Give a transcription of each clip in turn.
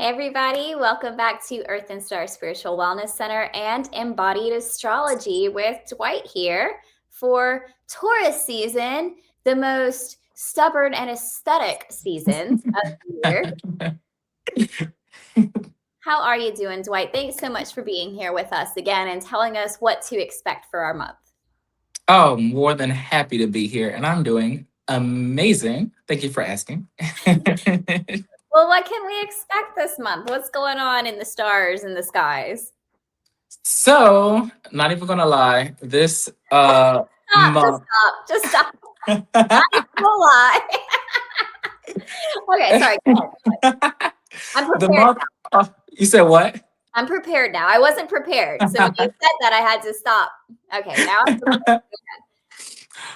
everybody. Welcome back to Earth and Star Spiritual Wellness Center and Embodied Astrology with Dwight here for Taurus season, the most stubborn and aesthetic seasons of the year. How are you doing, Dwight? Thanks so much for being here with us again and telling us what to expect for our month. Oh, more than happy to be here, and I'm doing amazing. Thank you for asking. Well, what can we expect this month? What's going on in the stars and the skies? So, not even gonna lie, this month. Just stop. Not even gonna lie. Okay, sorry. Go ahead. I'm The prepared. month. You said what? I'm prepared now. I wasn't prepared. So when you said that, I had to stop. Okay, now I'm prepared.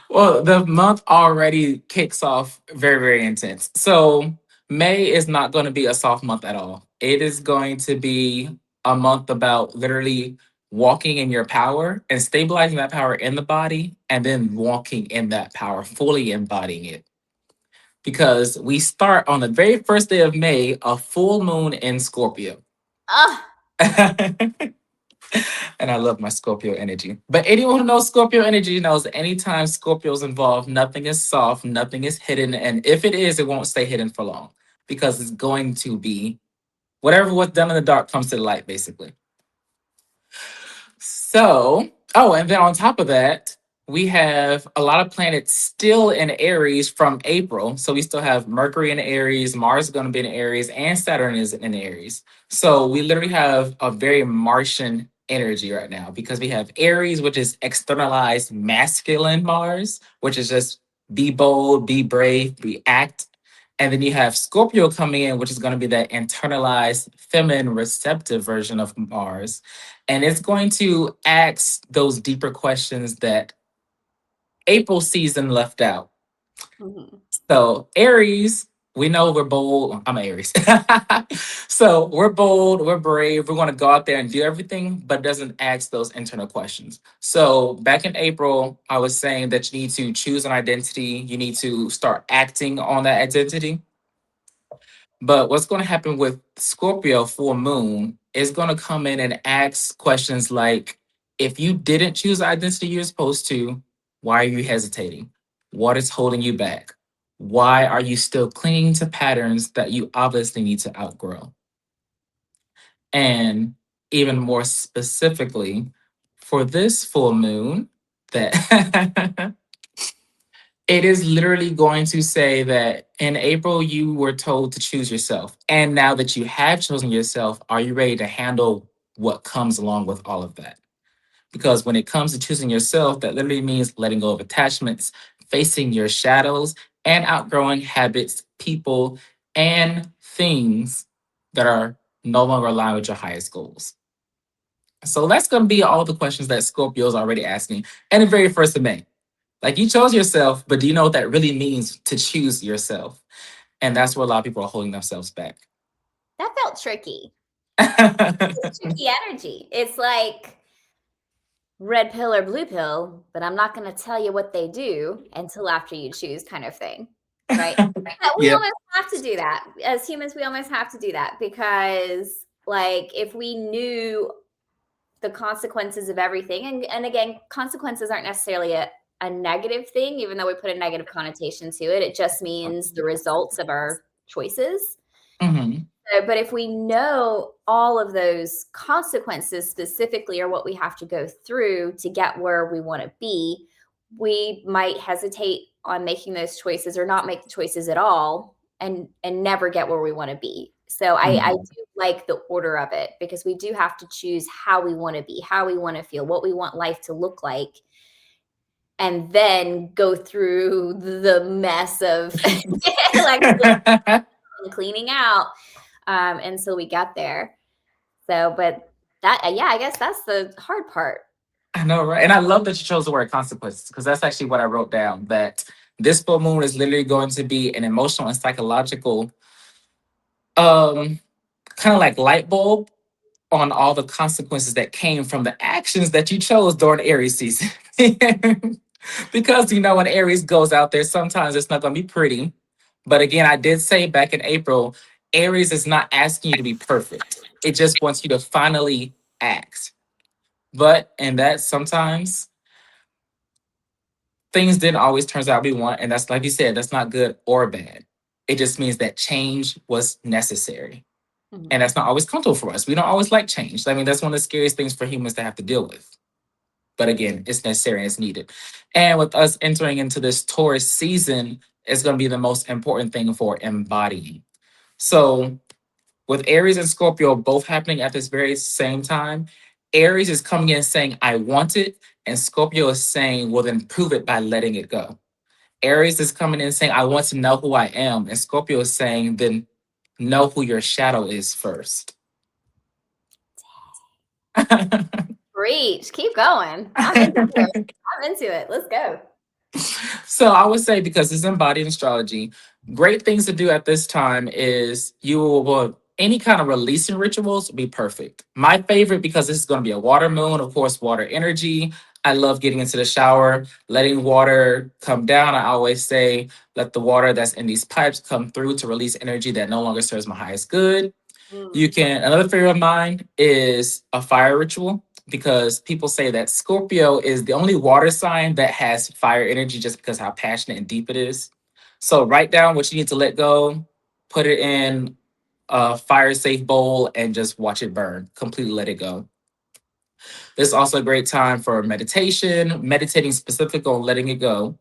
Well, the month already kicks off very, very intense. So, May is not going to be a soft month at all. It is going to be a month about literally walking in your power and stabilizing that power in the body and then walking in that power, fully embodying it. Because we start on the very first day of May, a full moon in Scorpio. Oh, And I love my Scorpio energy. But anyone who knows Scorpio energy knows that anytime Scorpio's involved, nothing is soft, nothing is hidden. And if it is, it won't stay hidden for long because it's going to be whatever was done in the dark comes to the light, basically. So, oh, and then on top of that, we have a lot of planets still in Aries from April. So we still have Mercury in Aries, Mars is going to be in Aries, and Saturn is in Aries. So we literally have a very Martian energy right now because we have Aries, which is externalized masculine Mars, which is just be bold, be brave, be act. And then you have Scorpio coming in, which is going to be that internalized feminine receptive version of Mars. And it's going to ask those deeper questions that April season left out. mm-hmm. So, Aries, we know we're bold. I'm Aries. So, we're bold, we're brave, we're going to go out there and do everything, but it doesn't ask those internal questions. So, back in April, I was saying that you need to choose an identity, you need to start acting on that identity. But what's going to happen with Scorpio full moon is going to come in and ask questions like, if you didn't choose the identity you're supposed to, why are you hesitating? What is holding you back? Why are you still clinging to patterns that you obviously need to outgrow? And even more specifically, for this full moon, that it is literally going to say that in April, you were told to choose yourself. And now that you have chosen yourself, are you ready to handle what comes along with all of that? Because when it comes to choosing yourself, that literally means letting go of attachments, facing your shadows, and outgrowing habits, people, and things that are no longer aligned with your highest goals. So that's going to be all the questions that Scorpio is already asking. And the very first of May. Like you chose yourself, but do you know what that really means to choose yourself? And that's where a lot of people are holding themselves back. That felt tricky. It's tricky energy. It's like red pill or blue pill, but I'm not going to tell you what they do until after you choose, kind of thing. Right? We Yep. almost have to do that. As humans, we almost have to do that because, like, if we knew the consequences of everything, and again, consequences aren't necessarily a negative thing, even though we put a negative connotation to it. It just means the results of our choices. Mm-hmm. But if we know all of those consequences specifically are what we have to go through to get where we want to be, we might hesitate on making those choices or not make the choices at all and never get where we want to be. So I do like the order of it because we do have to choose how we want to be, how we want to feel, what we want life to look like, and then go through the mess of like cleaning out until we get there. So, but that, yeah, I guess that's the hard part. I know, right? And I love that you chose the word consequences because that's actually what I wrote down. That this full moon is literally going to be an emotional and psychological, um, kind of like light bulb on all the consequences that came from the actions that you chose during Aries season. Because when Aries goes out there, sometimes it's not going to be pretty. But again, I did say back in April, Aries is not asking you to be perfect. It just wants you to finally act. But and that sometimes things didn't always turn out we want, and that's like you said, that's not good or bad. It just means that change was necessary. Mhm. And that's not always comfortable for us. We don't always like change. I mean, that's one of the scariest things for humans to have to deal with. But again, it's necessary and it's needed. And with us entering into this Taurus season, it's going to be the most important thing for embodying. So, with Aries and Scorpio both happening at this very same time, Aries is coming in saying, I want it. And Scorpio is saying, well, then prove it by letting it go. Aries is coming in saying, I want to know who I am. And Scorpio is saying, then know who your shadow is first. Preach. Keep going. I'm into it. I'm into it. Let's go. So I would say, because it's embodied astrology, great things to do at this time is you will any kind of releasing rituals be perfect. My favorite, because this is going to be a water moon, of course, water energy. I love getting into the shower, letting water come down. I always say, let the water that's in these pipes come through to release energy that no longer serves my highest good. You Mm. can, another favorite of mine is a fire ritual, because people say that Scorpio is the only water sign that has fire energy just because how passionate and deep it is. So write down what you need to let go, put it in a fire safe bowl, and just watch it burn. Completely let it go. This is also a great time for meditation, meditating specific on letting it go.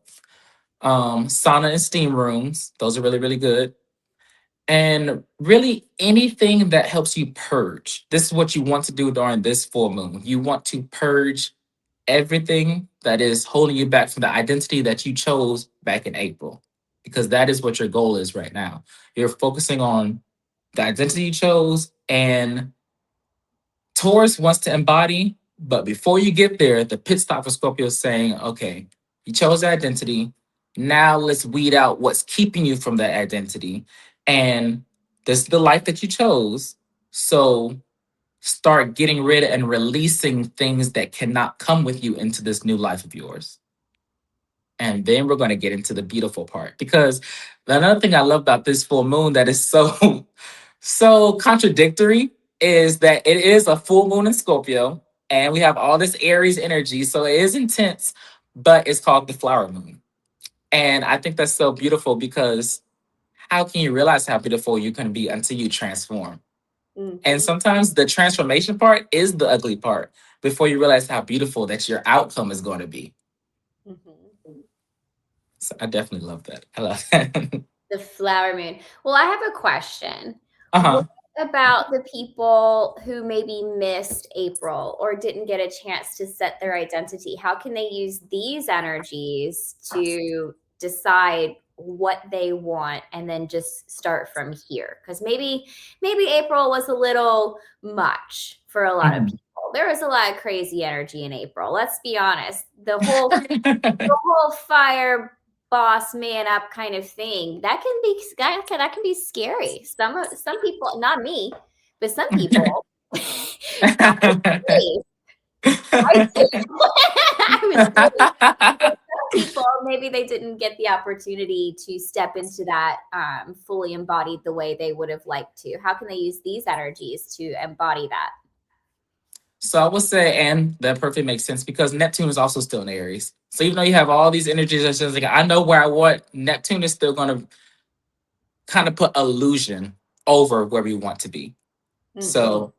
Sauna and steam rooms, those are really, really good. And really anything that helps you purge. This is what you want to do during this full moon. You want to purge everything that is holding you back from the identity that you chose back in April, because that is what your goal is right now. You're focusing on the identity you chose, and Taurus wants to embody, but before you get there, the pit stop for Scorpio is saying, okay, you chose the identity. Now let's weed out what's keeping you from that identity. And this is the life that you chose. So start getting rid and releasing things that cannot come with you into this new life of yours. And then we're going to get into the beautiful part. Because another thing I love about this full moon that is so, so contradictory is that it is a full moon in Scorpio and we have all this Aries energy. So it is intense, but it's called the flower moon. And I think that's so beautiful, because how can you realize how beautiful you can be until you transform? And Mhm. sometimes the transformation part is the ugly part before you realize how beautiful that your outcome is going to be. Mhm. So I definitely love that. I love that. The flower moon. Well, I have a question. What Uh-huh. about the people who maybe missed April or didn't get a chance to set their identity? How can they use these energies to decide what they want and then just start from here? Because maybe April was a little much for a lot of Mhm. people. There was a lot of crazy energy in April. Let's be honest. The whole fire boss man up kind of thing that can be scary. Some people, not me, but some people that was brave. I I was brave. But some people, maybe they didn't get the opportunity to step into that fully embodied the way they would have liked to. How can they use these energies to embody that? So I would say, and that perfectly makes sense, because Neptune is also still in Aries. So even though you have all these energies, it's just like, I know where I want, Neptune is still going to kind of put illusion over where we want to be. Mhm. So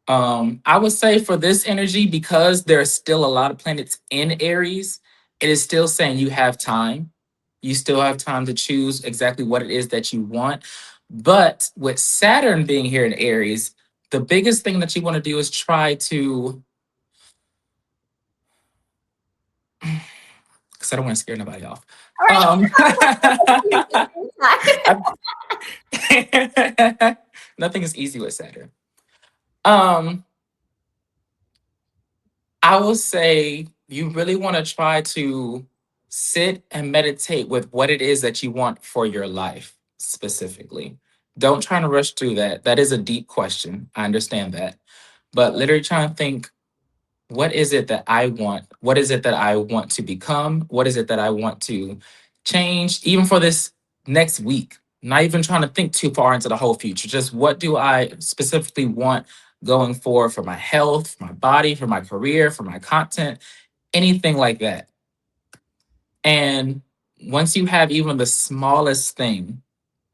I would say for this energy, because there are still a lot of planets in Aries, it is still saying you have time. You still have time to choose exactly what it is that you want. But with Saturn being here in Aries, the biggest thing that you want to do is try to, because I don't want to scare nobody off. All right. Um, Time. nothing is easy with Saturn. Um, I will say you really want to try to sit and meditate with what it is that you want for your life specifically. Don't try to rush through that. That is a deep question. I understand that. But literally try and think, what is it that I want? What is it that I want to become? What is it that I want to change, even for this next week? Not even trying to think too far into the whole future. Just what do I specifically want going forward for my health, for my body, for my career, for my content, anything like that. And once you have even the smallest thing,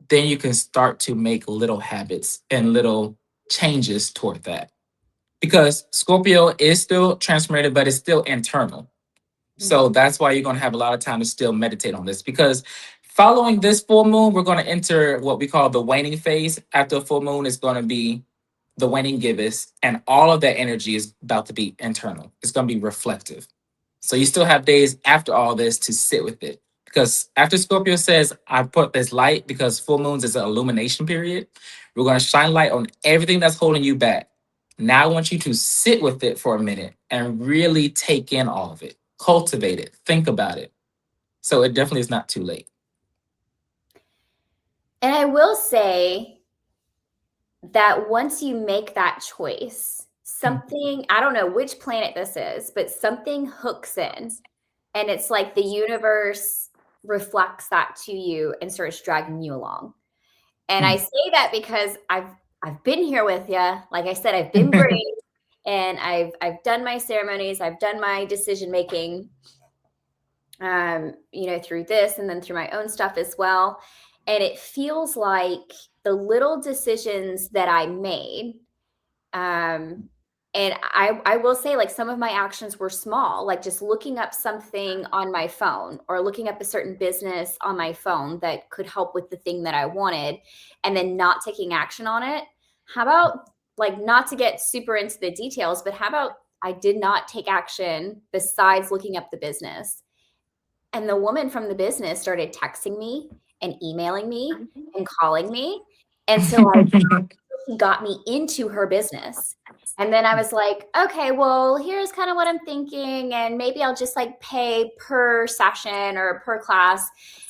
then you can start to make little habits and little changes toward that. Because Scorpio is still transformative, but it's still internal. So Mhm. that's why you're going to have a lot of time to still meditate on this. Because following this full moon, we're going to enter what we call the waning phase. After a full moon, is going to be the waning gibbous, and all of that energy is about to be internal. It's going to be reflective. So you still have days after all this to sit with it. Because after Scorpio says, I put this light, because full moons is an illumination period, we're going to shine light on everything that's holding you back. Now I want you to sit with it for a minute and really take in all of it, cultivate it, think about it. So it definitely is not too late. And I will say that once you make that choice, something, I don't know which planet this is, but something hooks in. And it's like the universe reflects that to you and starts dragging you along. And I say that because I've been here with you. Like I said, I've been brave and I've done my ceremonies, I've done my decision making, through this and then through my own stuff as well. And it feels like the little decisions that I made, um, and I will say, like, some of my actions were small, like just looking up something on my phone or looking up a certain business on my phone that could help with the thing that I wanted, and then not taking action on it. How about, like, not to get super into the details, but how about I did not take action besides looking up the business? And the woman from the business started texting me and emailing me and calling me. And so I she got me into her business. And then I was like, okay, well, here's kind of what I'm thinking. And maybe I'll just like pay per session or per class.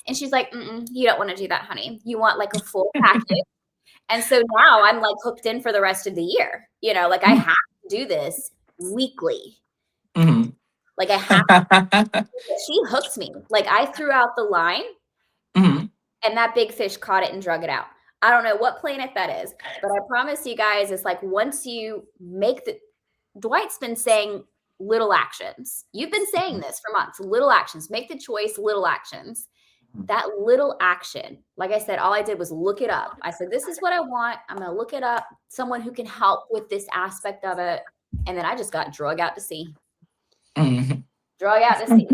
And she's like, you don't want to do that, honey. You want like a full package. And so now I'm like hooked in for the rest of the year. Like I have to do this weekly. Mhm. Like I have, she hooked me. Like I threw out the line Mhm. and that big fish caught it and drug it out. I don't know what planet that is, but I promise you guys, it's like once you make the Dwight's been saying little actions. You've been saying this for months. Little actions. Make the choice, little actions. That little action, like I said, all I did was look it up. I said, this is what I want. I'm going to look it up. Someone who can help with this aspect of it. And then I just got drug out to sea. Mhm. Drug out to sea.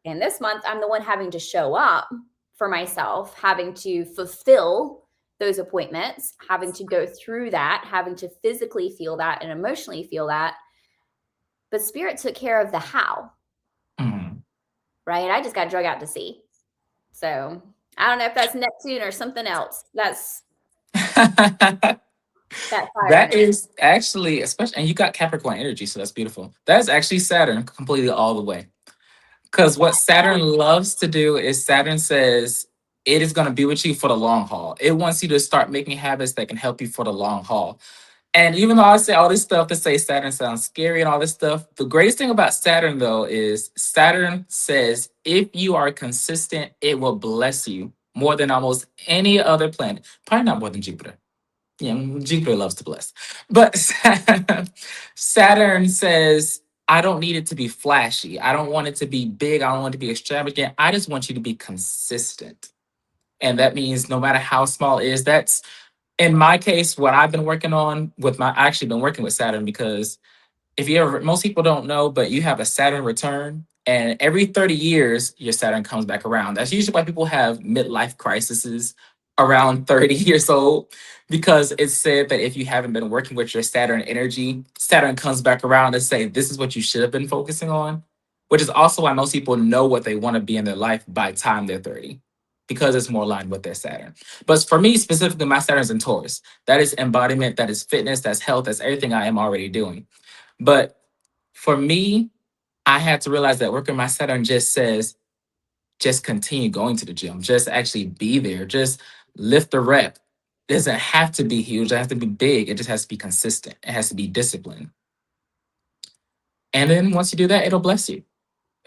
And this month, I'm the one having to show up for myself, having to fulfill those appointments, having to go through that, having to physically feel that and emotionally feel that. But spirit took care of the how, Mhm. right? I just got drug out to sea. So I don't know if that's Neptune or something else. That's that fire That energy. is actually, especially, and you got Capricorn energy, so that's beautiful. That's actually Saturn completely all the way. Because what Saturn loves to do is Saturn says it is going to be with you for the long haul. It wants you to start making habits that can help you for the long haul. And even though I say all this stuff to say Saturn sounds scary and all this stuff, the greatest thing about Saturn, though, is Saturn says if you are consistent, it will bless you more than almost any other planet. Probably not more than Jupiter. Yeah, Jupiter loves to bless. But Saturn says, I don't need it to be flashy. I don't want it to be big. I don't want it to be extravagant. I just want you to be consistent. And that means no matter how small it is, that's in my case, what I've been working on with I actually been working with Saturn because if you ever, most people don't know, but you have a Saturn return, and every 30 years, your Saturn comes back around. That's usually why people have midlife crises around 30 years old, because it's said that if you haven't been working with your Saturn energy, Saturn comes back around to say, this is what you should have been focusing on, which is also why most people know what they want to be in their life by the time they're 30, because it's more aligned with their Saturn. But for me specifically, my Saturn's in Taurus. That is embodiment, that is fitness, that's health, that's everything I am already doing. But for me, I had to realize that working my Saturn just says, just continue going to the gym, just actually be there, just lift the rep. It doesn't have to be huge, it has to be big, it just has to be consistent, it has to be disciplined. And then once you do that, it'll bless you.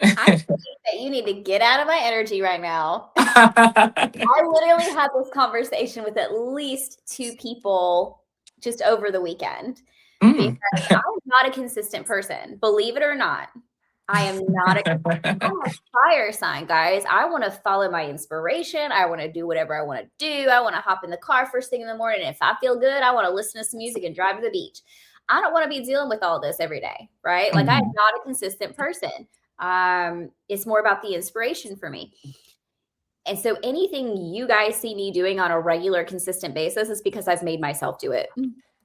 I think that you need to get out of my energy right now. I literally had this conversation with at least 2 people just over the weekend because Mm. I'm not a consistent person. Believe it or not, I am not I'm a fire sign, guys. I want to follow my inspiration. I want to do whatever I want to do. I want to hop in the car first thing in the morning. If I feel good, I want to listen to some music and drive to the beach. I don't want to be dealing with all this every day, right? Like I'm Mhm. not a consistent person. It's more about the inspiration for me. And so anything you guys see me doing on a regular, consistent basis is because I've made myself do it.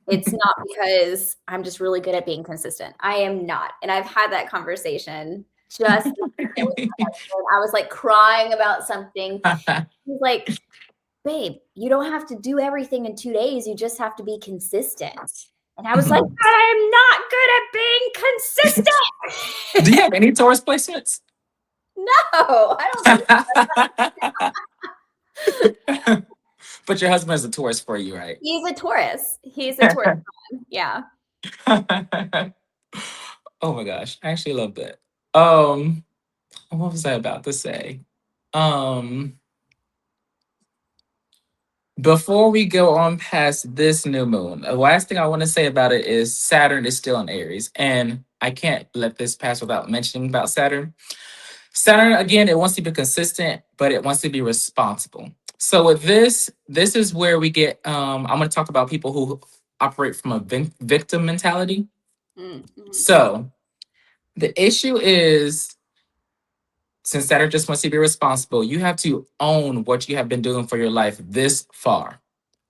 It's not because I'm just really good at being consistent. I am not. And I've had that conversation just the other day with my husband. I was like crying about something. He's like, babe, you don't have to do everything in 2 days. You just have to be consistent. And I was like, Mhm. I'm not good at being consistent. Do you have any Taurus placements? No, I don't think But your husband is a Taurus for you, right? he's a Taurus. He's a Taurus. Yeah. Oh my gosh, I actually love that. Um, what was I about to say? Um, Before we go on past this new moon, the last thing I want to say about it is Saturn is still in Aries, and I can't let this pass without mentioning about Saturn. Saturn, again, it wants to be consistent, but it wants to be responsible. So with this is where we get. I'm going to talk about people who operate from a victim mentality. Mm-hmm. So the issue is, since Saturn just wants to be responsible, you have to own what you have been doing for your life this far.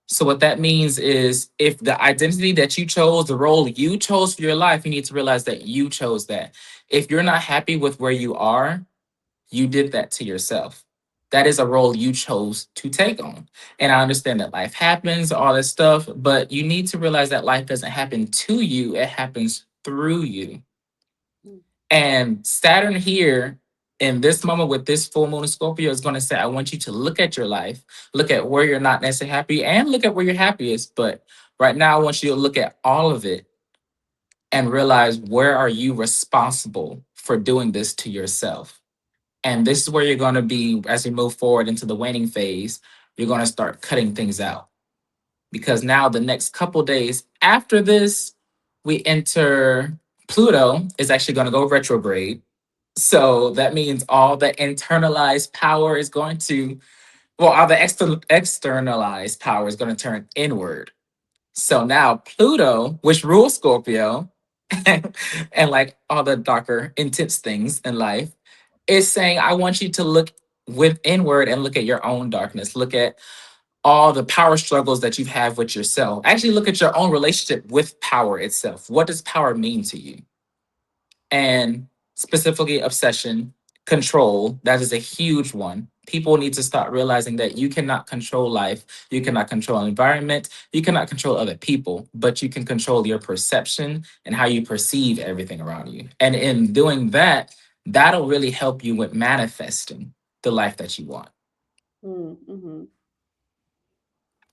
So what that means is, if the identity that you chose, the role you chose for your life, you need to realize that you chose that. If you're not happy with where you are, you did that to yourself. That is a role you chose to take on. And I understand that life happens, all this stuff, but you need to realize that life doesn't happen to you, it happens through you. And Saturn here in this moment with this full moon in Scorpio is going to say, I want you to look at your life, look at where you're not necessarily happy, and look at where you're happiest. But right now, I want you to look at all of it and realize, where are you responsible for doing this to yourself? And this is where you're going to be as we move forward into the waning phase. You're going to start cutting things out, because now the next couple days after this, we enter Pluto is actually going to go retrograde. So that means all the internalized power is going to, well, all the externalized power is going to turn inward. So now Pluto, which rules Scorpio, and like all the darker, intense things in life, is saying, I want you to look with inward and look at your own darkness. Look at all the power struggles that you have with yourself. Actually, look at your own relationship with power itself. What does power mean to you? And specifically, obsession, control, that is a huge one. People need to start realizing that you cannot control life, you cannot control the environment, you cannot control other people, but you can control your perception and how you perceive everything around you. And in doing that, that'll really help you with manifesting the life that you want. Mm-hmm.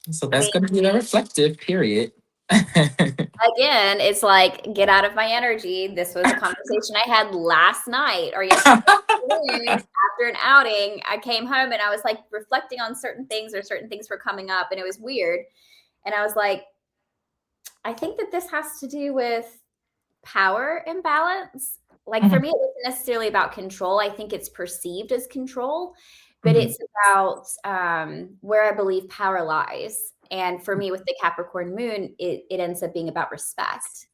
So I that's mean, going to be the reflective period. again, it's like, get out of my energy. This was a conversation I had last night or yesterday afternoon after an outing. I came home and I was like reflecting on certain things, or certain things were coming up, and it was weird. And I was like, I think that this has to do with power imbalance. Like for Mhm, me, it wasn't necessarily about control. I think it's perceived as control, but mhm, it's about where I believe power lies. And for me, with the Capricorn moon, it ends up being about respect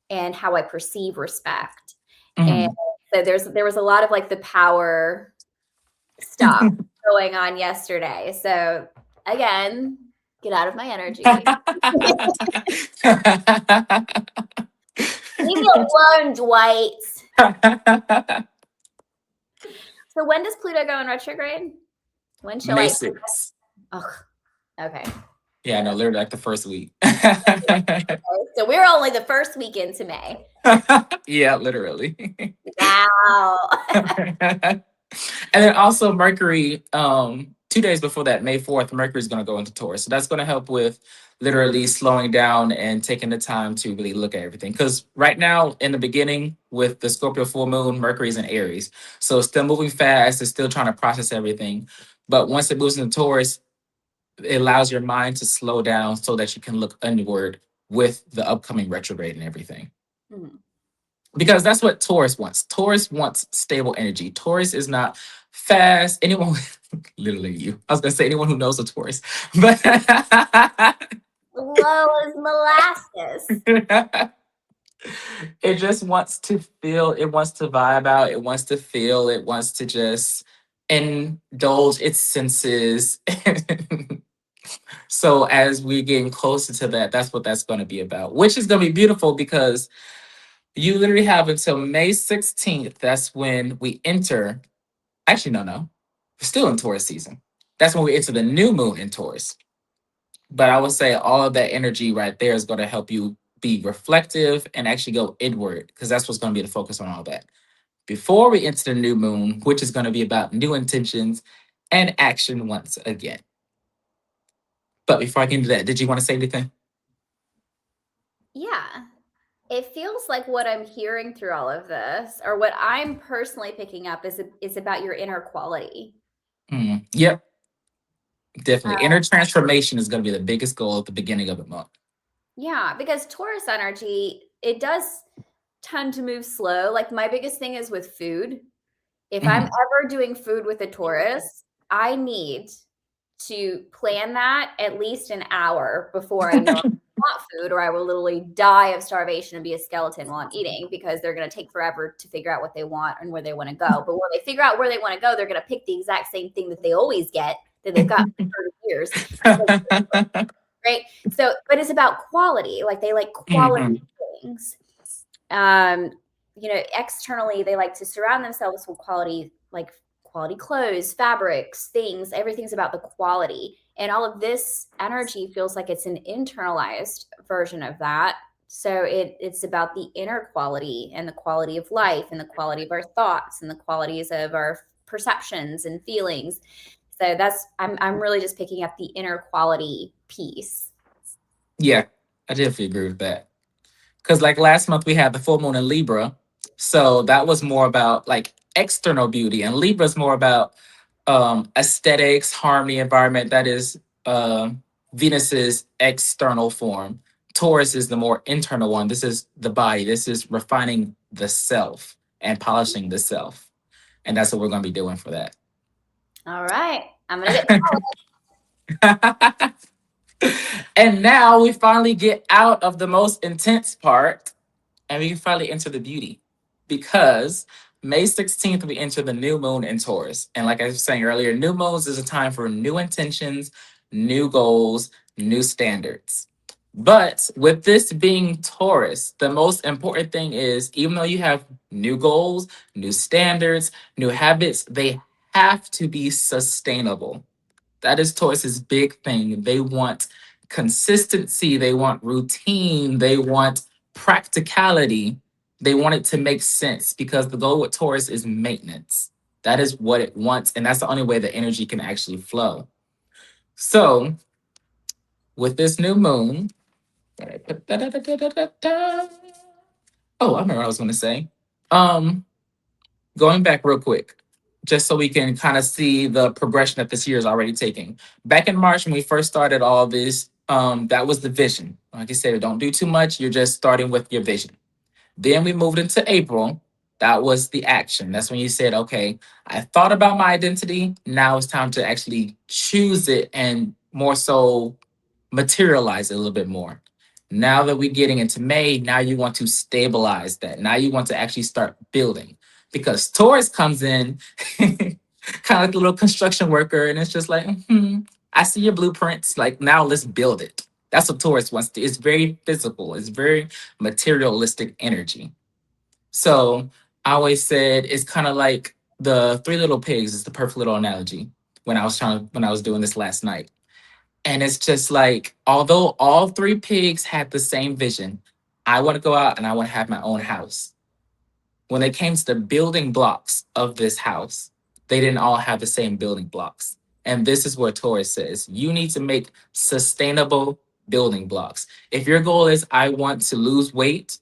and how I perceive respect. And mhm. so there was a lot of like the power stuff going on yesterday. So again, get out of my energy. Leave me alone, Dwight. So when does Pluto go in retrograde? When shall May I? 6th. Oh, okay. Yeah, no, literally like the first week. So we're only the first week into May. Yeah, literally. Wow. And then also Mercury, 2 days before that, May 4th, Mercury is going to go into Taurus. So that's going to help with literally slowing down and taking the time to really look at everything. Because right now, in the beginning, with the Scorpio full moon, Mercury is in Aries. So it's still moving fast. It's still trying to process everything. But once it moves into Taurus, it allows your mind to slow down so that you can look inward with the upcoming retrograde and everything. Mhm. Because that's what Taurus wants. Taurus wants stable energy. Taurus is not fast. Anyone, literally you. I was gonna say anyone who knows a Taurus, but Low as molasses. it just wants to feel. It wants to vibe out. It wants to feel. It wants to just indulge its senses. So as we're getting closer to that, that's what that's going to be about, which is going to be beautiful because you literally have until May 16th. That's when we enter. Actually, no. We're still in Taurus season. That's when we enter the new moon in Taurus. But I would say all of that energy right there is going to help you be reflective and actually go inward because that's what's going to be the focus on all that. Before we enter the new moon, which is going to be about new intentions and action once again. But before I get into that, did you want to say anything? Yeah. It feels like what I'm hearing through all of this, or what I'm personally picking up, is about your inner quality. Yep, Uh, definitely. Inner transformation is going to be the biggest goal at the beginning of the month. yeah, because Taurus energy, it does tend to move slow. Like my biggest thing is with food. If I'm Mhm. ever doing food with a Taurus, I need to plan that at least an hour before I know I want food, or I will literally die of starvation and be a skeleton while I'm eating because they're going to take forever to figure out what they want and where they want to go. But when they figure out where they want to go, they're going to pick the exact same thing that they always get that they've got for 30 years. Right. So, but it's about quality. Like they like quality Mhm. things. Externally, they like to surround themselves with quality, like quality clothes, fabrics, things. Everything's about the quality. And all of this energy feels like it's an internalized version of that. So it's about the inner quality and the quality of life and the quality of our thoughts and the qualities of our perceptions and feelings. So I'm really just picking up the inner quality piece. Yeah, I definitely agree with that. Because like last month we had the full moon in Libra, so that was more about like external beauty, and Libra's more about aesthetics, harmony, environment. That is Venus's external form. Taurus is the more internal one. This is the body. This is refining the self and polishing the self, and that's what we're going to be doing for that. All right. I'm going to get And now we finally get out of the most intense part and we can finally enter the beauty because May 16th, we enter the new moon in Taurus. And like I was saying earlier, new moons is a time for new intentions, new goals, new standards. But with this being Taurus, the most important thing is even though you have new goals, new standards, new habits, they have to be sustainable. That is Taurus's big thing. They want consistency, they want routine, they want practicality. They want it to make sense because the goal with Taurus is maintenance. That is what it wants, and that's the only way the energy can actually flow. So, with this new moon, oh, I remember what I was going to say. Um, Going back real quick, just so we can kind of see the progression that this year is already taking. Back in March, when we first started all this, that was the vision. Like I said, don't do too much. You're just starting with your vision. Then we moved into April. That was the action. That's when you said, okay, I thought about my identity. Now it's time to actually choose it and more so materialize it a little bit more. Now that we're getting into May, now you want to stabilize that. Now you want to actually start building because Taurus comes in kind of like a little construction worker and it's just like, I see your blueprints. Like, now let's build it. That's what Taurus wants to. It's very physical, it's very materialistic energy. So I always said it's kind of like the three little pigs is the perfect little analogy when I was doing this last night. And it's just like, although all three pigs had the same vision, I want to go out and I want to have my own house. When it came to the building blocks of this house, they didn't all have the same building blocks. And this is what Taurus says. You need to make sustainable building blocks. If your goal is, I want to lose weight,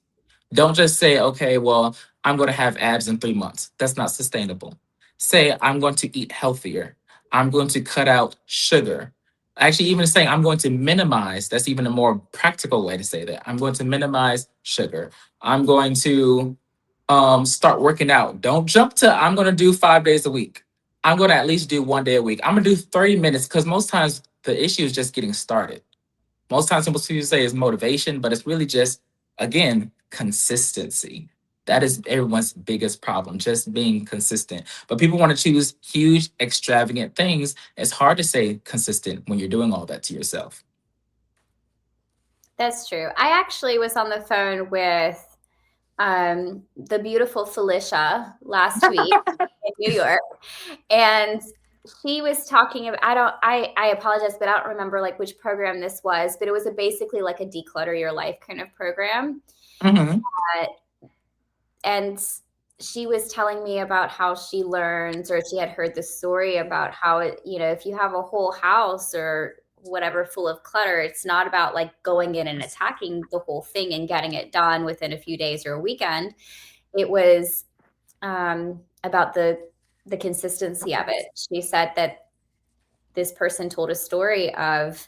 don't just say, okay, well, I'm going to have abs in 3 months. That's not sustainable. Say, I'm going to eat healthier. I'm going to cut out sugar. Actually, even saying I'm going to minimize, that's even a more practical way to say that. I'm going to minimize sugar. I'm going to start working out. Don't jump to, I'm going to do 5 days a week. I'm going to at least do 1 day a week. I'm going to do 30 minutes because most times the issue is just getting started. Most times people say is motivation, but it's really just, again, consistency. That is everyone's biggest problem, just being consistent. But people want to choose huge, extravagant things. It's hard to stay consistent when you're doing all that to yourself. That's true. I actually was on the phone with the beautiful Felicia last week in New York, and she was talking about, I apologize, but I don't remember like which program this was, but it was basically like a declutter your life kind of program. Mm-hmm. And she was telling me about how she learns, or she had heard the story about how it, if you have a whole house or whatever full of clutter, it's not about like going in and attacking the whole thing and getting it done within a few days or a weekend. It was about the consistency of it. She said that this person told a story of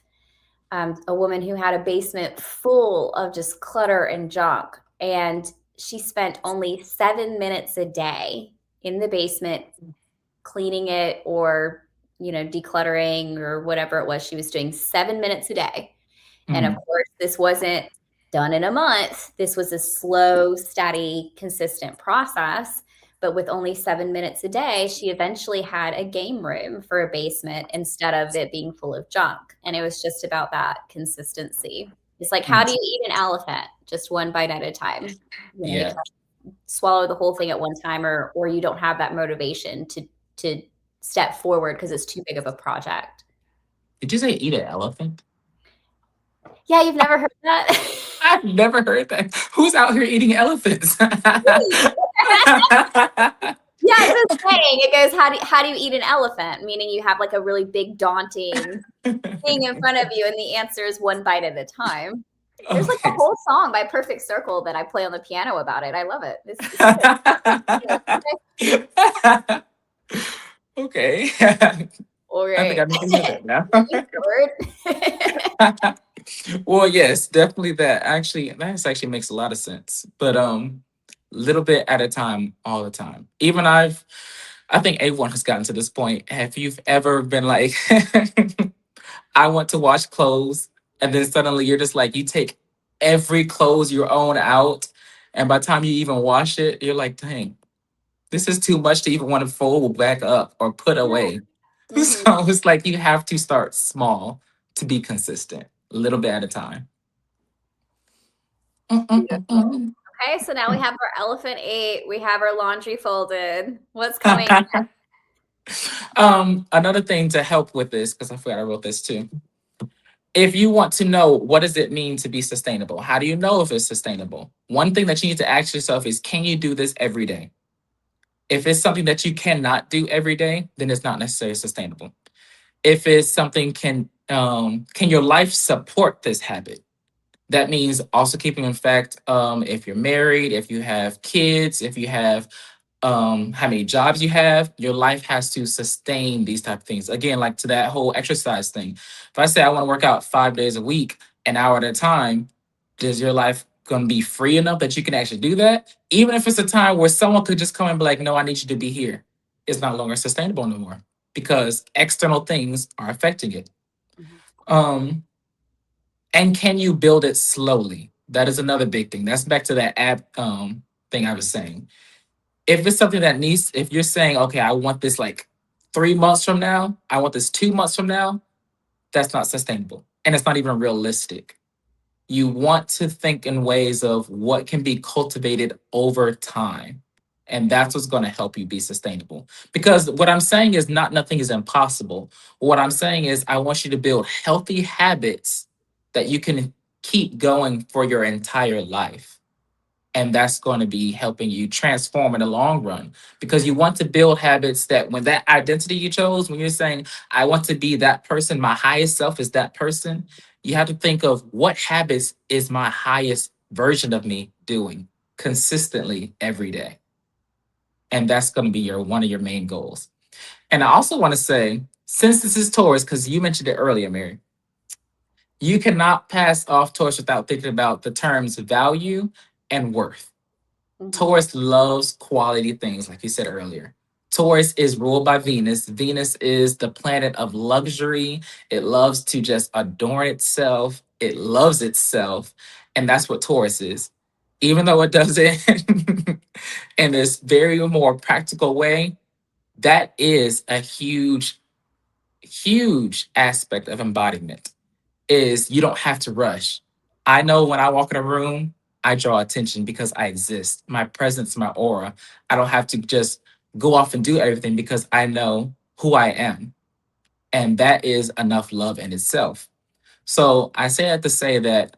a woman who had a basement full of just clutter and junk, and she spent only 7 minutes a day in the basement cleaning it, or decluttering, or whatever it was she was doing. 7 minutes a day. And of Mm-hmm. course, this wasn't done in a month. This was a slow, steady, consistent process. But with only 7 minutes a day, she eventually had a game room for a basement instead of it being full of junk. And it was just about that consistency. It's like, how do you eat an elephant? Just one bite at a time. You Yeah. can't swallow the whole thing at one time, or you don't have that motivation to step forward because it's too big of a project. Did you say eat an elephant? Yeah, you've never heard that? I've never heard that. Who's out here eating elephants? Yeah, it's a saying. It goes, how do you eat an elephant? Meaning you have like a really big, daunting thing in front of you, and the answer is one bite at a time. There's like a Okay. whole song by Perfect Circle that I play on the piano about it. I love it. Okay. All I think right. I need to hear that now. Well, yes, definitely that. Actually, that actually makes a lot of sense. But little bit at a time, all the time. Even I think everyone has gotten to this point. Have you ever been like, I want to wash clothes, and then suddenly you're just like, you take every clothes you own out, and by the time you even wash it, you're like, dang, this is too much to even want to fold back up or put away. Mhm. So it's like you have to start small to be consistent, a little bit at a time. Beautiful. Okay, so now we have our elephant ate. We have our laundry folded. What's coming? Another thing to help with this, because I forgot I wrote this too. If you want to know what does it mean to be sustainable, how do you know if it's sustainable? One thing that you need to ask yourself is, can you do this every day? If it's something that you cannot do every day, then it's not necessarily sustainable. If it's something can your life support this habit? That means also keeping in fact, if you're married, if you have kids, if you have how many jobs you have, your life has to sustain these type of things. Again, like to that whole exercise thing. If I say I want to work out 5 days a week, an hour at a time, does your life going to be free enough that you can actually do that? Even if it's a time where someone could just come and be like, no, I need you to be here. It's no longer sustainable no more because external things are affecting it. Um, and can you build it slowly? That is another big thing. That's back to that app thing I was saying. If it's something that needs, if you're saying, okay, I want this like 3 months from now, I want this 2 months from now, that's not sustainable. And it's not even realistic. You want to think in ways of what can be cultivated over time. And that's what's going to help you be sustainable. Because what I'm saying is not nothing is impossible. What I'm saying is I want you to build healthy habits that you can keep going for your entire life. And that's going to be helping you transform in the long run, because you want to build habits that when that identity you chose, when you're saying, I want to be that person, my highest self is that person, you have to think of what habits is my highest version of me doing consistently every day. And that's going to be your one of your main goals. And I also want to say, since this is Taurus, because you mentioned it earlier, Mary, you cannot pass off Taurus without thinking about the terms value and worth. Mhm. Taurus loves quality things, like you said earlier. Taurus is ruled by Venus. Venus is the planet of luxury. It loves to just adorn itself. It loves itself. And that's what Taurus is. Even though it does it in this very more practical way, that is a huge, huge aspect of embodiment is you don't have to rush. I know when I walk in a room, I draw attention because I exist. My presence, my aura. I don't have to just go off and do everything because I know who I am. And that is enough love in itself. So I say that to say that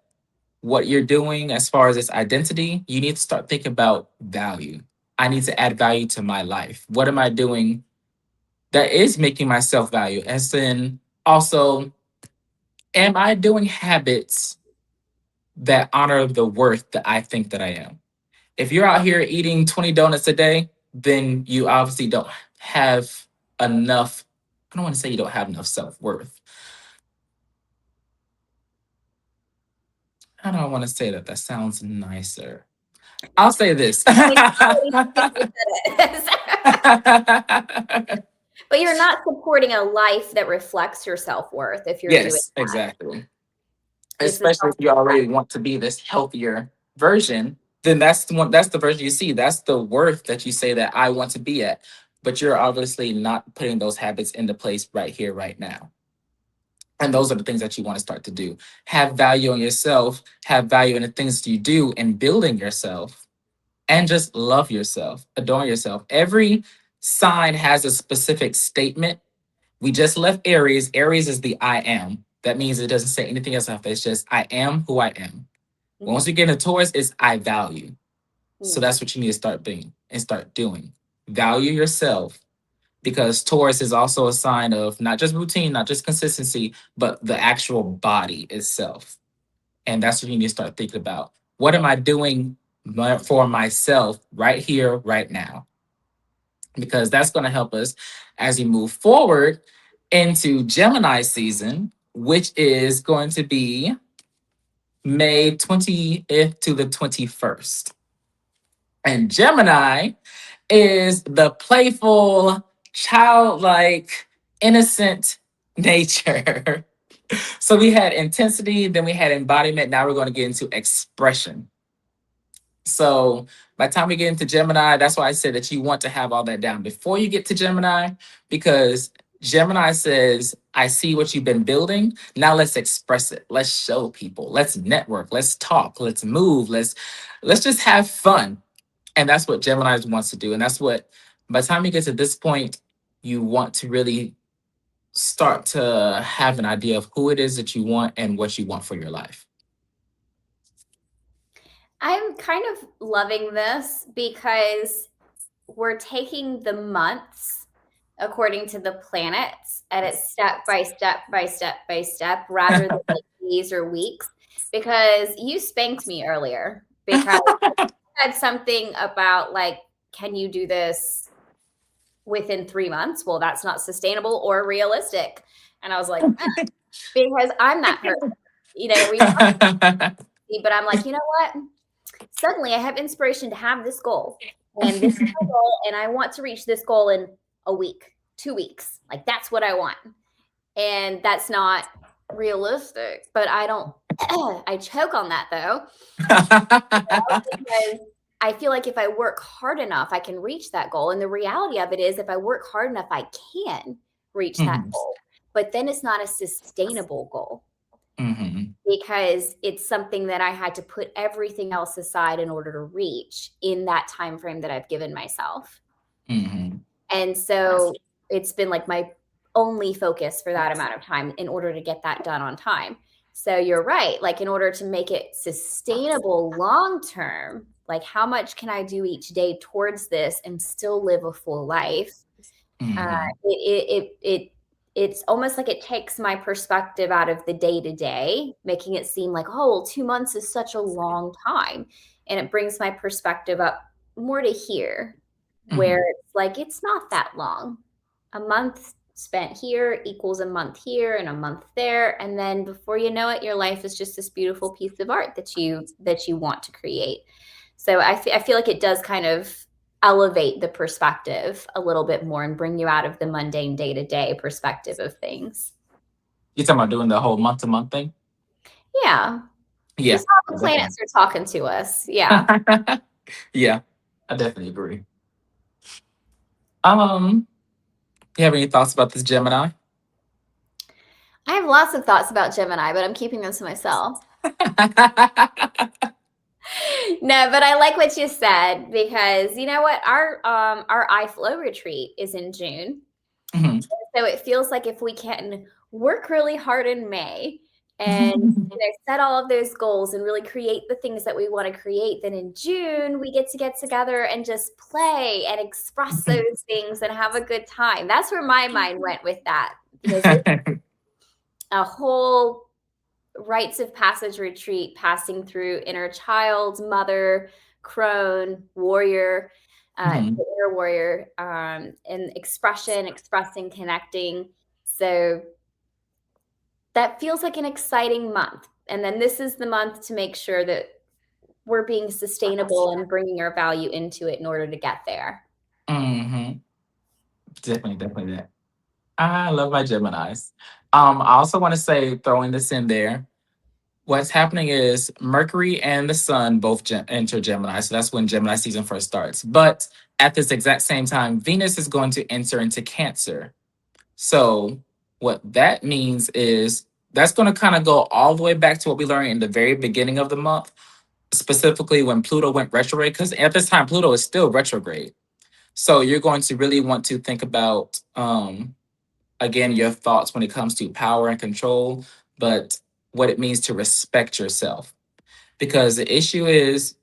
what you're doing as far as this identity, you need to start thinking about value. I need to add value to my life. What am I doing that is making myself value? And then also, am I doing habits that honor the worth that I think that I am? If you're out here eating 20 donuts a day, then you obviously don't have enough. I don't want to say you don't have enough self worth. I don't want to say that. That sounds nicer. I'll say this. I mean, you said it. But you're not supporting a life that reflects your self-worth if you're doing Yes, exactly. it's the Especially if you already want to be this healthier version, then that's the one, that's the version you see. That's the worth that you say that I want to be at. But you're obviously not putting those habits into place right here, right now. And those are the things that you want to start to do. Have value in yourself, have value in the things you do in building yourself, and just love yourself, adore yourself. Every sign has a specific statement. We just left Aries. Aries is the I am. That means it doesn't say anything else. It's just I am who I am. Once Mhm. we get into Taurus, it's I value. So Mhm. that's what you need to start being and start doing. Value yourself, because Taurus is also a sign of not just routine, not just consistency, but the actual body itself. And that's what you need to start thinking about. What am I doing for myself right here, right now? Because that's going to help us as we move forward into Gemini season, which is going to be May 20th to the 21st. And Gemini is the playful, childlike, innocent nature. So we had intensity, then we had embodiment. Now we're going to get into expression. So by the time we get into Gemini, that's why I said that you want to have all that down before you get to Gemini, because Gemini says, I see what you've been building. Now let's express it. Let's show people. Let's network. Let's talk. Let's move. Let's just have fun. And that's what Gemini wants to do. And that's what, by the time you get to this point, you want to really start to have an idea of who it is that you want and what you want for your life. I'm kind of loving this because we're taking the months according to the planets and it's step by step by step by step rather than like days or weeks. Because you spanked me earlier because I had something about like, can you do this within 3 months? Well, that's not sustainable or realistic. And I was like, because I'm that person. We talk, but I'm like, you know what? Suddenly I have inspiration to have this goal. And this is my goal, and I want to reach this goal in a week, 2 weeks. Like that's what I want. And that's not realistic. But I don't I choke on that though, because I feel like if I work hard enough, I can reach that goal. And the reality of it is if I work hard enough, I can reach that Mhm, goal. But then it's not a sustainable goal mhm, because it's something that I had to put everything else aside in order to reach in that time frame that I've given myself. mhm. And so it's been like my only focus for that amount of time in order to get that done on time. So you're right. Like in order to make it sustainable long term, Like, how much can I do each day towards this and still live a full life? Uh, Mhm. it's almost like it takes my perspective out of the day to day, making it seem like, oh, well, 2 months is such a long time. And it brings my perspective up more to here, where Mhm. it's like, it's not that long. A month spent here equals a month here and a month there. And then before you know it, your life is just this beautiful piece of art that you want to create. So I feel like it does kind of elevate the perspective a little bit more and bring you out of the mundane day-to-day perspective of things. You talking about doing the whole month to month thing? Yeah. Yeah, Just how the definitely. planets are talking to us. Yeah. Yeah, I definitely agree. You have any thoughts about this Gemini? I have lots of thoughts about Gemini, but I'm keeping them to myself. No, but I like what you said because you know what? Our iFlow retreat is in June. Mhm. So it feels like if we can work really hard in May and set all of those goals and really create the things that we want to create, then in June we get together and just play and express those things and have a good time. That's where my mind went with that because it's a whole rites of passage retreat passing through inner child, mother, crone, warrior, Mhm. the inner warrior, and expression, expressing, connecting. So that feels like an exciting month. And then this is the month to make sure that we're being sustainable and bringing our value into it in order to get there. Mhm. Definitely, definitely that. I love my Geminis. I also want to say, throwing this in there, what's happening is Mercury and the Sun both enter Gemini. So that's when Gemini season first starts. But at this exact same time, Venus is going to enter into Cancer. So what that means is that's going to kind of go all the way back to what we learned in the very beginning of the month, specifically when Pluto went retrograde, because at this time, Pluto is still retrograde. So you're going to really want to think about, again, your thoughts when it comes to power and control, but what it means to respect yourself. Because the issue is,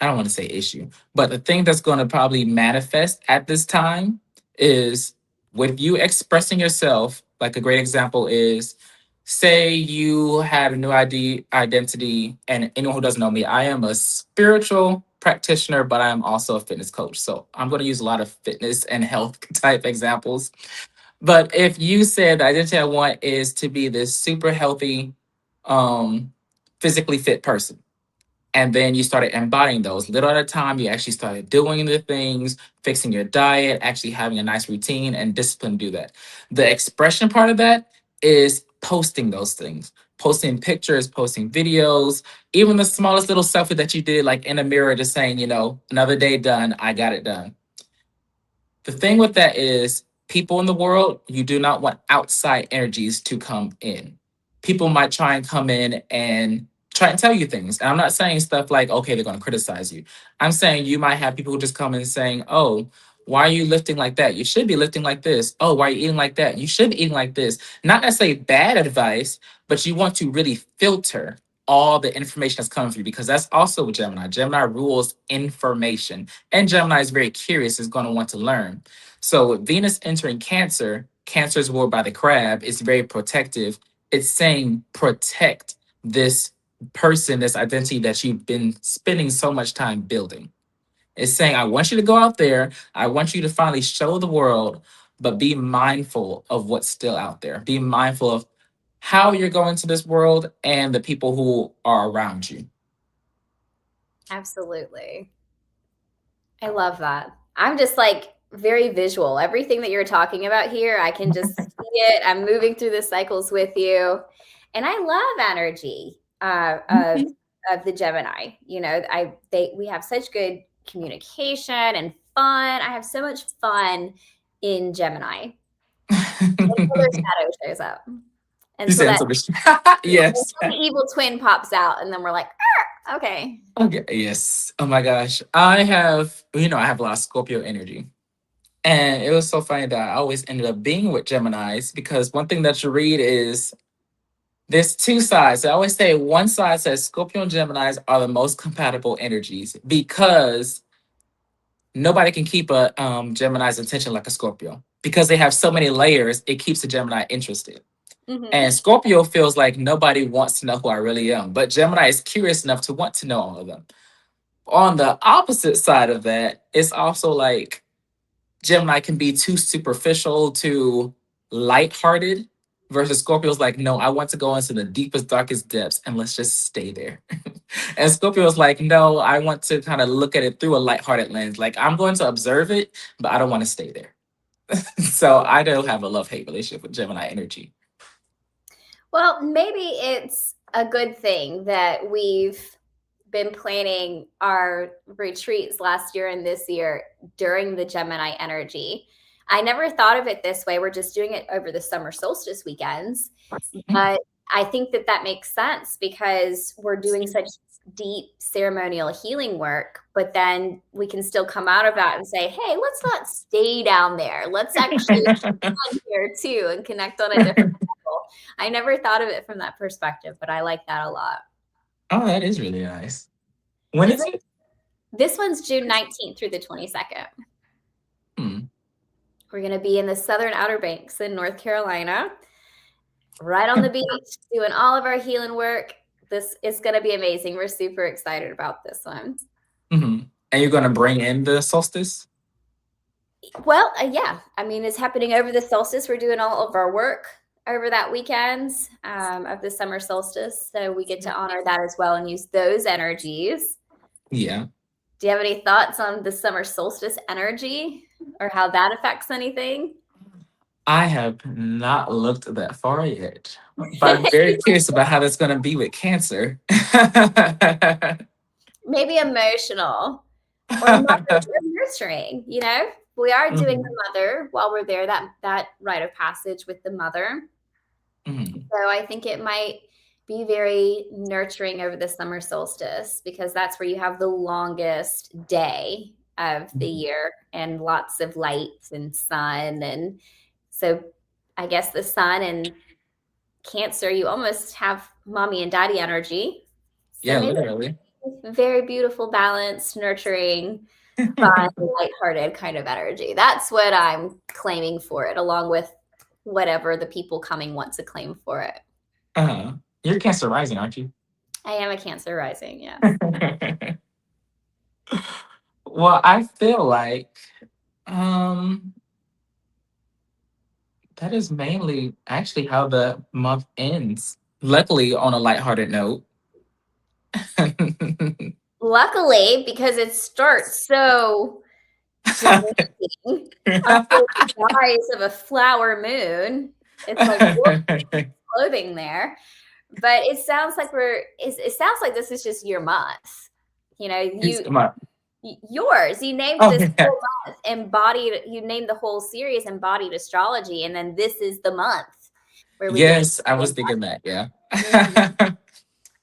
I don't want to say issue, but the thing that's going to probably manifest at this time is with you expressing yourself. Like a great example is, say you had a new identity, and anyone who doesn't know me, I am a spiritual practitioner, but I am also a fitness coach. So I'm going to use a lot of fitness and health type examples. But if you said the identity I want is to be this super healthy, um, physically fit person, and then you started embodying those little at a time. You actually started doing the things, fixing your diet, actually having a nice routine and discipline to do that. The expression part of that is posting those things, posting pictures, posting videos, even the smallest little selfie that you did, like in a mirror, just saying, another day done, I got it done. The thing with that is, people in the world, you do not want outside energies to come in. People might try and come in and try and tell you things. And I'm not saying stuff like, okay, they're going to criticize you. I'm saying you might have people who just come in saying, oh, why are you lifting like that? You should be lifting like this. Oh, why are you eating like that? You should be eating like this. Not necessarily bad advice, but you want to really filter all the information that's coming for you, because that's also what Gemini. Gemini rules information. And Gemini is very curious, is going to want to learn. So with Venus entering Cancer, Cancer is ruled by the crab. It's very protective. It's saying protect this person, this identity that you've been spending so much time building. It's saying, I want you to go out there. I want you to finally show the world, but be mindful of what's still out there. Be mindful of how you're going to this world and the people who are around you. Absolutely. I love that. I'm just like very visual. Everything that you're talking about here, I can just see it. I'm moving through the cycles with you. And I love energy of the Gemini. We have such good communication and fun. I have so much fun in Gemini until their shadow shows up. You Until said that until yes. until the evil twin pops out, and then we're like, okay. Okay, yes. Oh my gosh. I have a lot of Scorpio energy. And it was so funny that I always ended up being with Geminis, because one thing that you read is There's two sides. I always say one side says Scorpio and Geminis are the most compatible energies because nobody can keep a Gemini's attention like a Scorpio. Because they have so many layers, it keeps the Gemini interested. Hmm. And Scorpio feels like nobody wants to know who I really am, but Gemini is curious enough to want to know all of them. On the opposite side of that, it's also like Gemini can be too superficial, too lighthearted, versus Scorpio's like, no, I want to go into the deepest, darkest depths and let's just stay there. And Scorpio's like, no, I want to kind of look at it through a lighthearted lens. Like, I'm going to observe it, but I don't want to stay there. So I do have a love-hate relationship with Gemini energy. Well, maybe it's a good thing that we've been planning our retreats last year and this year during the Gemini energy. I never thought of it this way. We're just doing it over the summer solstice weekends. But I think that that makes sense because we're doing such deep ceremonial healing work, but then we can still come out of that and say, hey, let's not stay down there. Let's actually come here too and connect on a different level. I never thought of it from that perspective, but I like that a lot. Oh, that is really nice. When Is is it? it? This one's June 19th through the 22nd. Hmm. We're going to be in the Southern Outer Banks in North Carolina, right on the beach, doing all of our healing work. This is going to be amazing. We're super excited about this one. Hmm. And you're going to bring in the solstice? Well, yeah. I mean, it's happening over the solstice. We're doing all of our work over that weekend of the summer solstice. So we get to honor that as well and use those energies. Yeah. Do you have any thoughts on the summer solstice energy or how that affects anything? I have not looked that far yet, but I'm very curious about how that's going to be with Cancer. Maybe emotional or mother or nurturing, we are doing Mhm, the mother while we're there, that rite of passage with the mother. mhm, So I think it might be very nurturing over the summer solstice because that's where you have the longest day of the mhm. year and lots of light and sun. And so I guess the sun and Cancer, you almost have mommy and daddy energy. So Yeah, maybe literally. very beautiful, balanced, nurturing, fun, lighthearted kind of energy. That's what I'm claiming for it, along with whatever the people coming want to claim for it. Uh-huh. You're Cancer rising, aren't you? I am a Cancer rising, yes. Well, I feel like um that is mainly actually how the month ends. Luckily, on a lighthearted note. Luckily, because it starts so demanding on the rise of a flower moon, it's like clothing there. But it sounds like it sounds like this is just your month. You know, Who's my yours. You named oh this yeah. whole month embodied. You named the whole series embodied astrology, and then this is the month where we get to Yes, I was thinking that, yeah. embody.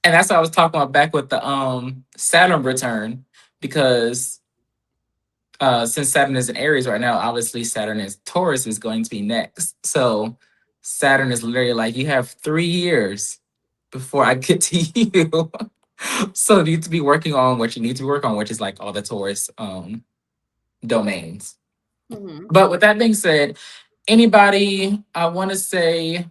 And that's what I was talking about back with the Saturn return, because since Saturn is in Aries right now, obviously Saturn is Taurus is going to be next. So Saturn is literally like, you have 3 years before I get to you. So you need to be working on what you need to work on, which is like all the Taurus domains. Mhm. But with that being said, anybody, I want to say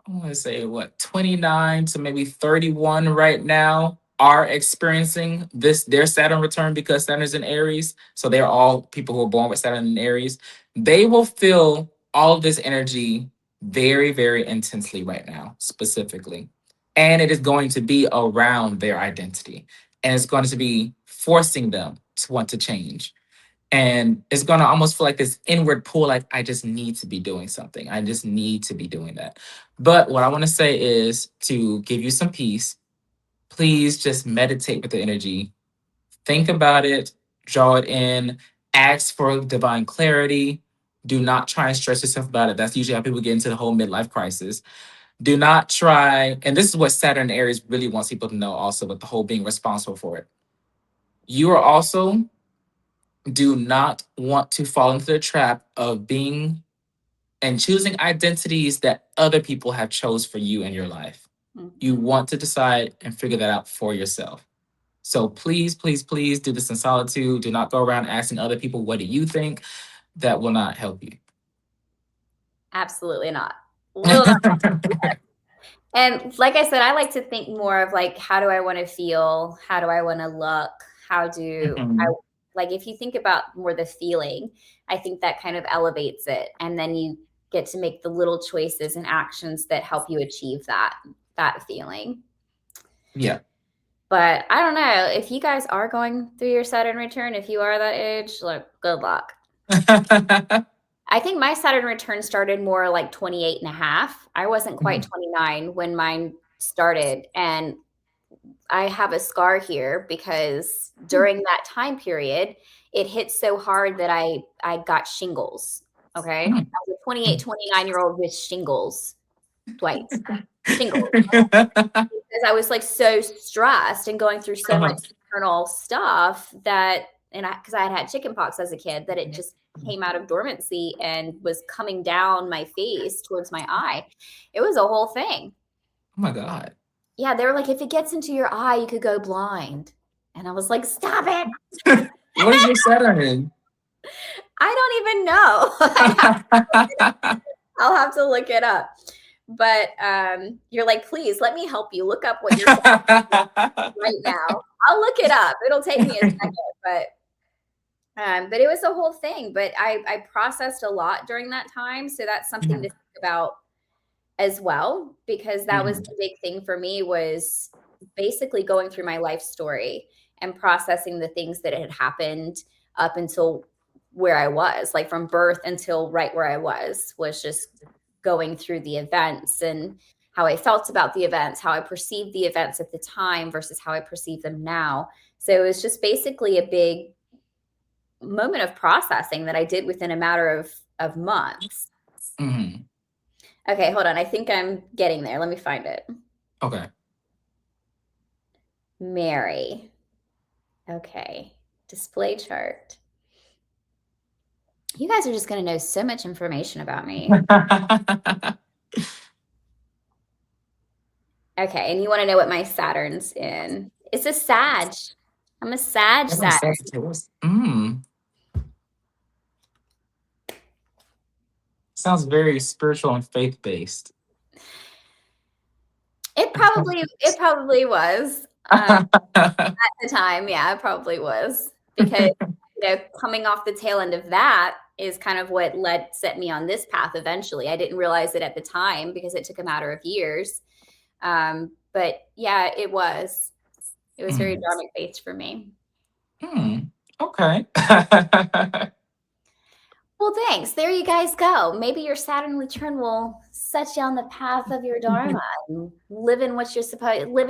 what, 29 to maybe 31 right now are experiencing their Saturn return because Saturn is in Aries. So they're all people who are born with Saturn in Aries. They will feel all of this energy very, very intensely right now, specifically. And it is going to be around their identity. And it's going to be forcing them to want to change. And it's going to almost feel like this inward pull, like, I just need to be doing something. I just need to be doing that. But what I want to say is to give you some peace, please just meditate with the energy. Think about it, draw it in, ask for divine clarity. Do not try and stress yourself about it. That's usually how people get into the whole midlife crisis. Do not try, and this is what Saturn Aries really wants people to know also, with the whole being responsible for it. You are also do not want to fall into the trap of being and choosing identities that other people have chose for you in your life. You Mhm. want to decide and figure that out for yourself. So please, please, please do this in solitude. Do not go around asking other people, what do you think? That will not help you. Absolutely not. Will not. And like I said, I like to think more of like, how do I want to feel? How do I want to look? How do I Mhm. like if you think about more the feeling, I think that kind of elevates it. And then you get to make the little choices and actions that help you achieve that feeling. Yeah. But I don't know if you guys are going through your Saturn return, if you are that age, like good luck. I think my Saturn return started more like 28 and a half. I wasn't quite Mhm. 29 when mine started. And I have a scar here because during that time period, it hit so hard that I got shingles. Okay. Mhm. I was a 28, 29-year-old with shingles, Dwight. Shingles. Because I was like so stressed and going through so much Uh-huh. internal stuff that, and because I had had chickenpox as a kid, that it just came out of dormancy and was coming down my face towards my eye. It was a whole thing. Oh my God. Yeah, they were like, if it gets into your eye, you could go blind. And I was like, stop it. What is your Saturn in? I don't even know. I'll have to look it up. But you're like, please let me help you look up what you're saying right now. I'll look it up. It'll take me a second, but it was a whole thing. But I processed a lot during that time, so that's something to Mhm. think about as well, because that was Mhm. the big thing for me, was basically going through my life story and processing the things that had happened up until where I was, like from birth until right where I was just going through the events and how I felt about the events, how I perceived the events at the time versus how I perceive them now. So it was just basically a big moment of processing that I did within a matter of months. Mhm. Okay, hold on. I think I'm getting there. Let me find it. Okay. Mary. Okay. Display chart. You guys are just going to know so much information about me. Okay. And you want to know what my Saturn's in? It's a Sag. I'm a Sag That makes Saturn. sense to us. Mm. Sounds very spiritual and faith based. It probably was. The time, yeah, it probably was. Because, coming off the tail end of that is kind of what set me on this path eventually. I didn't realize it at the time because it took a matter of years. But yeah, it was. It was very Mm. dharmic based for me. Mm. Okay. Well, thanks. There you guys go. Maybe your Saturn return will set you on the path of your dharma and living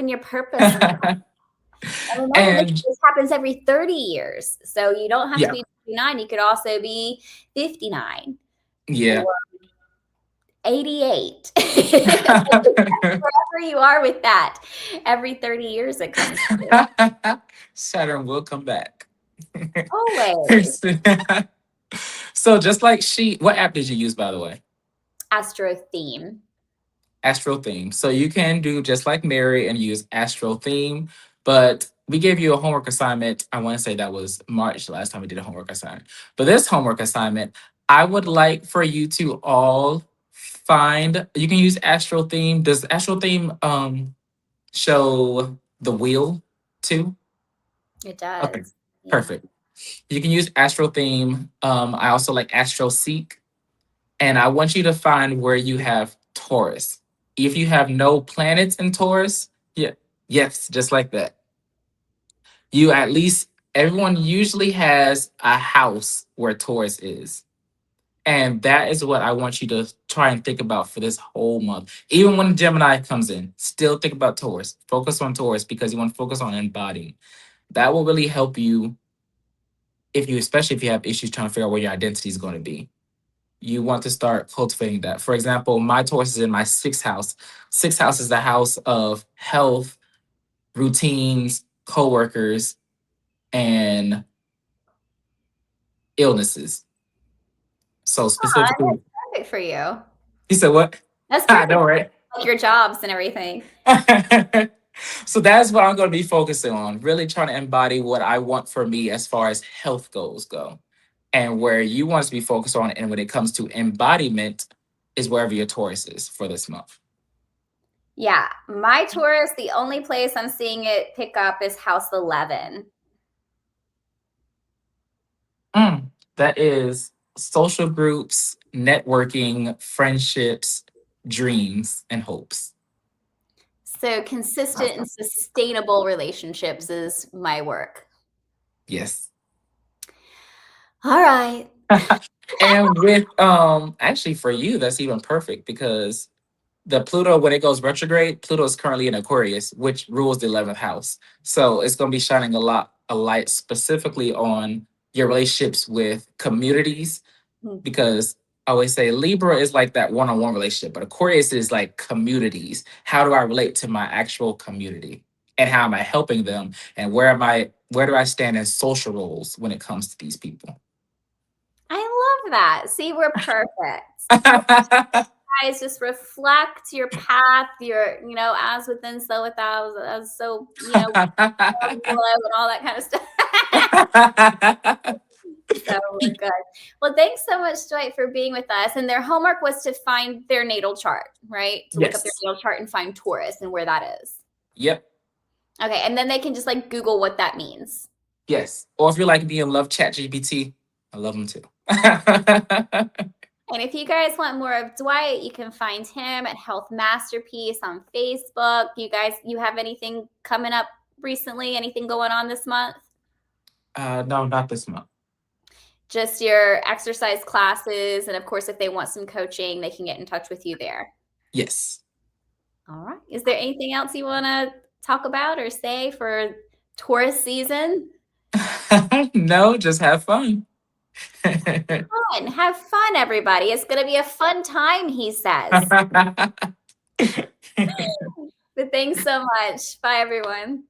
your purpose. And remember, And this happens every 30 years. So you don't have to yeah, be 59. You could also be 59 yeah. or 88. Wherever you are with that, every 30 years it comes through. Saturn will come back. Always. So just like what app did you use, by the way? Astro theme. Astro Theme. So you can do just like Mary and use Astro Theme, but we gave you a homework assignment. I want to say that was March, the last time we did a homework assignment. But this homework assignment, I would like for you to all find, you can use Astro Theme. Does Astro Theme show the wheel too? It Okay, does. Yeah. perfect. You can use Astro Theme. I also like Astro Seek. And I want you to find where you have Taurus. If you have no planets in Taurus, yeah, yes, just like that. You at least, everyone usually has a house where Taurus is. And that is what I want you to try and think about for this whole month. Even when Gemini comes in, still think about Taurus. Focus on Taurus because you want to focus on embodying. That will really help you especially if you have issues trying to figure out where your identity is going to be. You want to start cultivating that. For example, my Taurus is in my sixth house. Sixth house is the house of health, routines, coworkers, and illnesses. So Oh, specifically, that's perfect perfect for you. You said what? That's I perfect know, for right? like your jobs and everything. So that's what I'm going to be focusing on, really trying to embody what I want for me as far as health goals go. And where you want us to be focused on, and when it comes to embodiment, is wherever your Taurus is for this month. Yeah, my Taurus, the only place I'm seeing it pick up is house 11. That is social groups, networking, friendships, dreams, and hopes. So consistent and sustainable relationships is my work. Yes. All right. And with actually for you, that's even perfect because the Pluto, when it goes retrograde, Pluto is currently in Aquarius, which rules the 11th house. So it's going to be shining a light specifically on your relationships with communities, because I always say Libra is like that one-on-one relationship, but Aquarius is like communities. How do I relate to my actual community? And how am I helping them? And where do I stand in social roles when it comes to these people? I love that. See, we're perfect. Guys, just reflect your path, your, as within, so without, as so, below and all that kind of stuff. So we're good. Well, thanks so much, Dwight, for being with us. And their homework was to find their natal chart, right? To look up their Yes. natal chart and find Taurus and where that is. Yep. Okay, and then they can just like Google what that means. Yes. Or if you're like me and love ChatGPT, I love them too. And if you guys want more of Dwight, you can find him at Health Masterpiece on Facebook. You have anything coming up recently? Anything going on this month? No, not this month. Just your exercise classes. And of course, if they want some coaching, they can get in touch with you there. Yes. All right. Is there anything else you want to talk about or say for Taurus season? No, just have fun. Fun. Have fun, everybody. It's going to be a fun time, he says. But thanks so much. Bye, everyone.